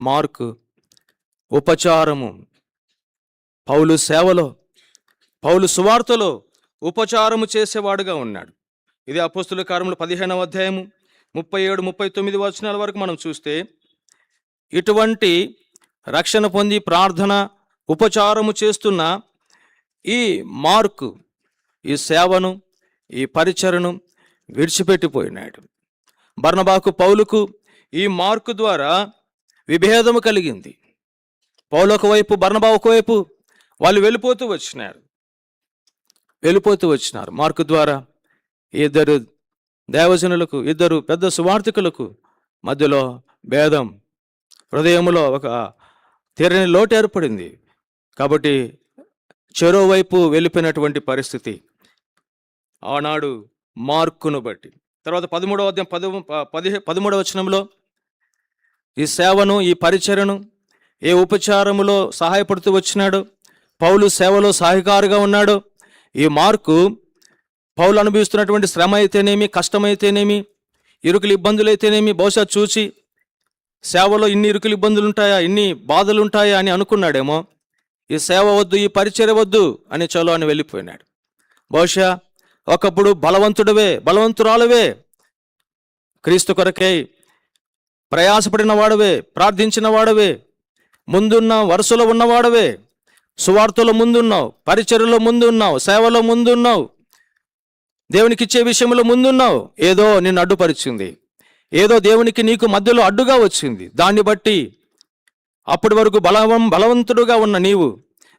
Mark ఉపచారము, పౌలు సేవలో, పౌలు సువార్తలో ఉపచారము చేసేవాడుగా ఉన్నాడు. ఇది అపోస్తుల కార్యములు 15వ అధ్యాయము 37, 39 వచనాల వరకు మనం చూస్తే ఇటువంటి రక్షణ పొంది ప్రార్థన ఉపచారము చేస్తున్న ఈ మార్కు ఈ సేవను, ఈ పరిచరను విడిచిపెట్టిపోయినాడు. బర్నబాకు, పౌలుకు ఈ మార్కు ద్వారా విభేదము కలిగింది. పౌలు ఒకవైపు, బర్నబా ఒకవైపు వాళ్ళు వెళ్ళిపోతూ వచ్చినారు. మార్కు ద్వారా ఇద్దరు దేవజనులకు, ఇద్దరు పెద్ద సువార్థికులకు మధ్యలో భేదం, హృదయములో ఒక తీరని లోటు ఏర్పడింది. కాబట్టి చెరోవైపు వెళ్ళిపోయినటువంటి పరిస్థితి ఆనాడు మార్కును బట్టి. తర్వాత 13వ అధ్యాయం 13వ వచనంలో ఈ సేవను, ఈ పరిచర్యను, ఏ ఉపచారములో సహాయపడుతూ వచ్చినాడు, పౌలు సేవలో సహాయకారుగా ఉన్నాడు. ఈ మార్కు పౌలు అనుభవిస్తున్నటువంటి శ్రమ అయితేనేమి, కష్టమైతేనేమి, ఇరుకులు ఇబ్బందులైతేనేమి బహుశా చూసి సేవలో ఇన్ని ఇరుకులు ఇబ్బందులు ఉంటాయా, ఇన్ని బాధలు ఉంటాయా అని అనుకున్నాడేమో. ఈ సేవ వద్దు, ఈ పరిచర్య వద్దు అని చలో అని వెళ్ళిపోయినాడు. బహుశా ఒకప్పుడు బలవంతురాలవే, క్రీస్తు కొరకై ప్రయాసపడిన వాడవే, ప్రార్థించిన వాడవే, ముందున్న వరుసలో ఉన్నవాడవే, సువార్తలో ముందున్నావు, పరిచర్యలో ముందున్నావు, సేవలో ముందున్నావు, దేవునికి ఇచ్చే విషయంలో ముందున్నావు. ఏదో నిన్ను అడ్డుపరిచింది, ఏదో దేవునికి నీకు మధ్యలో అడ్డుగా వచ్చింది. దాన్ని బట్టి అప్పటి వరకు బలవంతుడుగా ఉన్న నీవు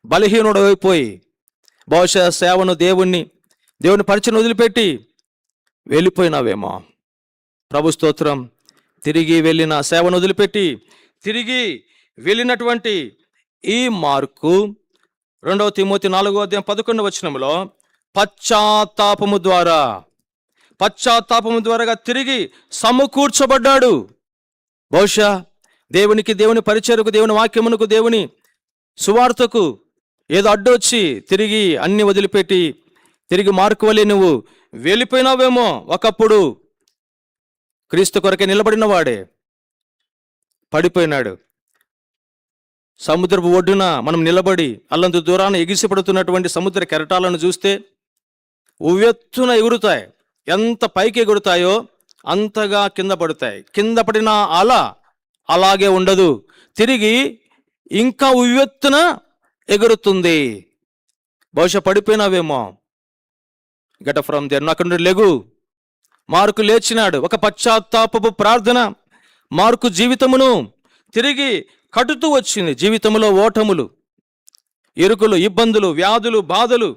బలహీనుడు అయిపోయి బహుశా సేవను, దేవుని పరిచయం వదిలిపెట్టి వెళ్ళిపోయినావేమో. ప్రభు స్తోత్రం. తిరిగి వెళ్ళిన, సేవను వదిలిపెట్టి తిరిగి వెళ్ళినటువంటి ఈ మార్కు 2వ తిమోతి 4వ అధ్యాయం 11వ వచనంలో పశ్చాత్తాపము ద్వారా తిరిగి సమకూర్చబడ్డాడు. బహుశా దేవుని పరిచర్యకు, దేవుని వాక్యమునకు, దేవుని సువార్తకు ఏదో అడ్డు వచ్చి తిరిగి అన్ని వదిలిపెట్టి తిరిగి మార్కు వలె నువ్వు వెళ్ళిపోయినావేమో. ఒకప్పుడు క్రీస్తు కొరకే నిలబడిన వాడే పడిపోయినాడు. సముద్రపు ఒడ్డున మనం నిలబడి అల్లంత దూరాన ఎగిసిపడుతున్నటువంటి సముద్ర కెరటాలను చూస్తే ఉవ్వెత్తున ఎగురుతాయి. ఎంత పైకి ఎగురుతాయో అంతగా కింద పడతాయి. కింద పడిన అల అలాగే ఉండదు, తిరిగి ఇంకా ఉవ్వెత్తున ఎగురుతుంది. బహుశా పడిపోయినావేమో. గెట్ అప్ ఫ్రమ్ దేర్, అక్కడ నుండి లెగు. మార్కు లేచినాడు. ఒక పశ్చాత్తాపపు ప్రార్థన మార్కు జీవితమును తిరిగి కట్టుతూ వచ్చింది. జీవితంలో ఓటములు, ఇరుకులు, ఇబ్బందులు, వ్యాధులు, బాధలు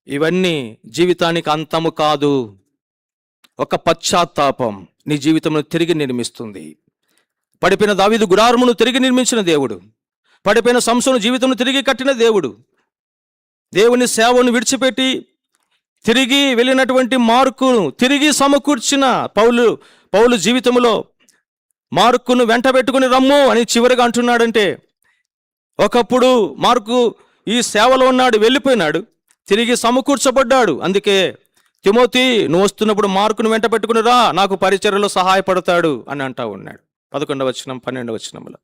ఇవన్నీ జీవితానికి అంతము కాదు. ఒక పశ్చాత్తాపం నీ జీవితంలో తిరిగి నిర్మిస్తుంది. పడిపోయిన దావీదు గుడారమును తిరిగి నిర్మించిన దేవుడు, పడిపోయిన సంసోను జీవితంలో తిరిగి కట్టిన దేవుడు, దేవుని సేవను విడిచిపెట్టి తిరిగి వెళ్ళినటువంటి మార్కును తిరిగి సమకూర్చిన పౌలు జీవితంలో మార్కును వెంట పెట్టుకుని రమ్ము అని చివరిగా అంటున్నాడంటే, ఒకప్పుడు మార్కు ఈ సేవలో ఉన్నాడు, వెళ్ళిపోయినాడు, తిరిగి సమకూర్చబడ్డాడు. అందుకే తిమోతి, నువ్వు వస్తున్నప్పుడు మార్కును వెంట పెట్టుకుని రా, నాకు పరిచర్యలో సహాయపడతాడు అని అంటా ఉన్నాడు. 11వ వచనం, 12వ వచనంలో.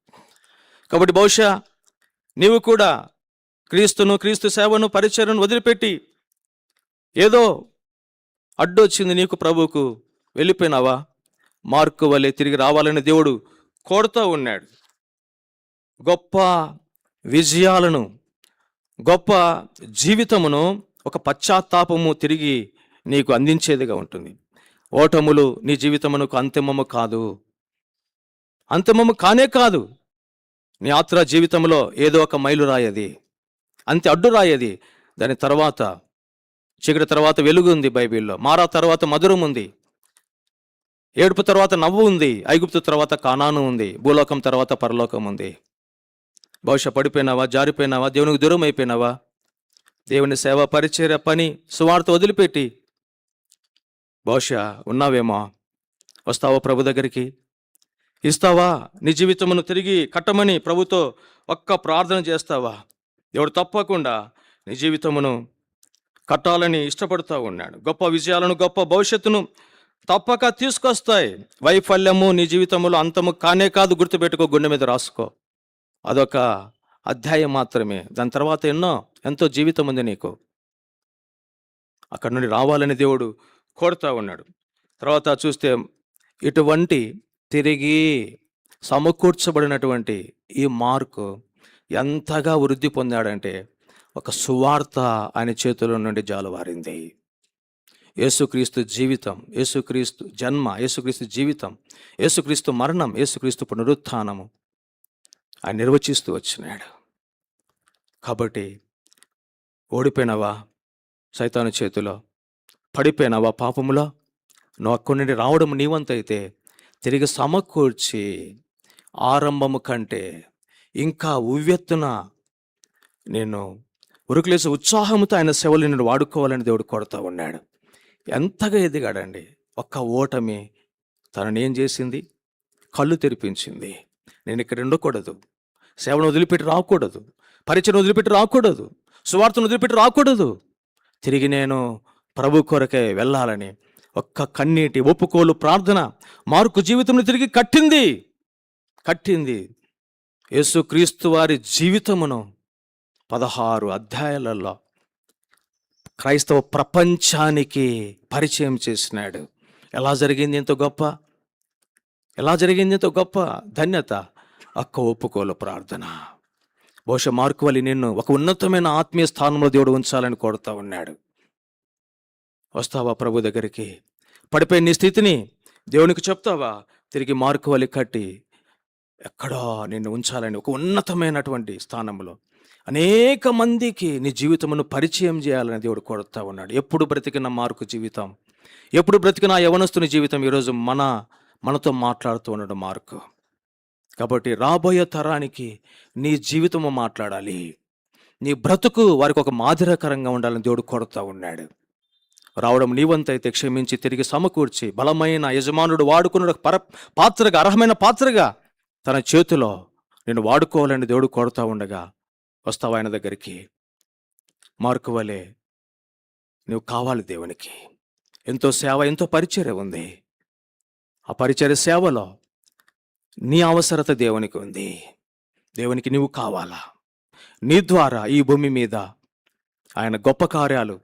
కాబట్టి బహుశా నీవు కూడా క్రీస్తు సేవను, పరిచర్యను వదిలిపెట్టి ఏదో అడ్డు వచ్చింది నీకు, ప్రభువుకు, వెళ్ళిపోయినావా? మార్కు వలె తిరిగి రావాలని దేవుడు కోరుతూ ఉన్నాడు. గొప్ప విజయాలను, గొప్ప జీవితమును ఒక పశ్చాత్తాపము తిరిగి నీకు అందించేదిగా ఉంటుంది. ఓటములు నీ జీవితమునకు అంతిమము కాదు, అంతిమము కానే కాదు. నీ యాత్ర జీవితంలో ఏదో ఒక మైలు రాయది, అంతే అడ్డు రాయది. దాని తర్వాత చీకటి తర్వాత వెలుగు ఉంది బైబిల్లో. మారా తర్వాత మధురం ఉంది, ఏడుపు తర్వాత నవ్వు ఉంది, ఐగుప్తు తర్వాత కానాను ఉంది, భూలోకం తర్వాత పరలోకం ఉంది. బహుశా పడిపోయినావా, జారిపోయినావా, దేవునికి దూరం అయిపోయినావా? దేవుని సేవ, పరిచర్య, పని, సువార్త వదిలిపెట్టి బహుశా ఉన్నావేమో. వస్తావా ప్రభు దగ్గరికి? ఇస్తావా నీ జీవితమును తిరిగి కట్టమని ప్రభుతో ఒక్క ప్రార్థన చేస్తావా? దేవుడు తప్పకుండా నీ జీవితమును కట్టాలని ఇష్టపడుతూ ఉన్నాడు. గొప్ప విజయాలను, గొప్ప భవిష్యత్తును తప్పక తీసుకొస్తాయి. వైఫల్యము నీ జీవితంలో అంతము కానే కాదు, గుర్తుపెట్టుకో, గుండె మీద రాసుకో. అదొక అధ్యాయం మాత్రమే. దాని తర్వాత ఎంతో జీవితం ఉంది నీకు. అక్కడ నుండి రావాలని దేవుడు కోరుతా ఉన్నాడు. తర్వాత చూస్తే ఇటువంటి తిరిగి సమకూర్చబడినటువంటి ఈ మార్కు ఎంతగా వృద్ధి పొందాడంటే, ఒక సువార్త ఆయన చేతుల నుండి జాలువారింది. యేసుక్రీస్తు జీవితం, యేసుక్రీస్తు జన్మ, యేసుక్రీస్తు జీవితం, యేసుక్రీస్తు మరణం, యేసుక్రీస్తు పునరుత్థానము ఆయన నిర్వచిస్తూ వచ్చినాడు. కాబట్టి ఓడిపోయినావా సైతాను చేతిలో? పడిపోయినావా పాపములో? నువ్వు అక్కడి నుండి రావడం నీవంతైతే తిరిగి సమకూర్చి ఆరంభము కంటే ఇంకా ఉవ్వెత్తున నేను ఉరుకులేసి ఉత్సాహంతో ఆయన సేవలు నేను వాడుకోవాలని దేవుడు కోరుతూ ఉన్నాడు. ఎంతగా ఎదిగాడండి. ఒక్క ఓటమి తనని ఏం చేసింది? కళ్ళు తెరిపించింది. నేను ఇక్కడ ఉండకూడదు, సేవను వదిలిపెట్టి రాకూడదు, పరిచయం వదిలిపెట్టి రాకూడదు, సువార్తను వదిలిపెట్టి రాకూడదు, తిరిగి నేను ప్రభు కొరకే వెళ్ళాలని ఒక్క కన్నీటి ఒప్పుకోలు ప్రార్థన మార్కు జీవితంలో తిరిగి కట్టింది. యేసుక్రీస్తు వారి జీవితమును 16 అధ్యాయాలలో క్రైస్తవ ప్రపంచానికి పరిచయం చేసినాడు. ఎలా జరిగింది ఎంతో గొప్ప ధన్యత? ఒక్క ఒప్పుకోలు ప్రార్థన. బహుశా మార్కు వల్ల నిన్ను ఒక ఉన్నతమైన ఆత్మీయ స్థానంలో దేవుడు ఉంచాలని కోరుతా ఉన్నాడు. వస్తావా ప్రభు దగ్గరికి? పడిపోయిన నీ స్థితిని దేవునికి చెప్తావా? తిరిగి మార్కు వల్ల కట్టి ఎక్కడో నిన్ను ఉంచాలని ఒక ఉన్నతమైనటువంటి స్థానంలో అనేక మందికి నీ జీవితమును పరిచయం చేయాలని దేవుడు కోరుతా ఉన్నాడు. ఎప్పుడు బ్రతికిన మార్కు జీవితం, ఎప్పుడు బ్రతికిన యవనస్తుని జీవితం ఈరోజు మనతో మాట్లాడుతూ ఉన్నాడు మార్కు. కాబట్టి రాబోయే తరానికి నీ జీవితము మాట్లాడాలి, నీ బ్రతుకు వారికి ఒక మాదిరికరంగా ఉండాలని దేవుడు కోరుతా ఉన్నాడు. రావడం నీవంతైతే క్షమించి తిరిగి సమకూర్చి బలమైన యజమానుడు వాడుకున్న పాత్రగా, అర్హమైన పాత్రగా తన చేతిలో నేను వాడుకోవాలని దేవుడు కోరుతా ఉండగా వస్తావు ఆయన దగ్గరికి. మార్కు వలె నువ్వు కావాలి దేవునికి. ఎంతో సేవ, ఎంతో పరిచర్య ఉంది. ఆ పరిచర్య సేవలో నీ అవసరత దేవునికి ఉంది. దేవునికి నువ్వు కావాలా? నీ ద్వారా ఈ భూమి మీద ఆయన గొప్ప కార్యాలు,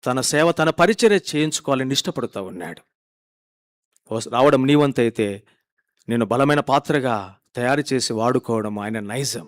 తన సేవ, తన పరిచర్య చేయించుకోవాలని ఇష్టపడుతూ ఉన్నాడు. రావడం నీవంతైతే నేను బలమైన పాత్రగా తయారు చేసి వాడుకోవడం ఆయన నైజం.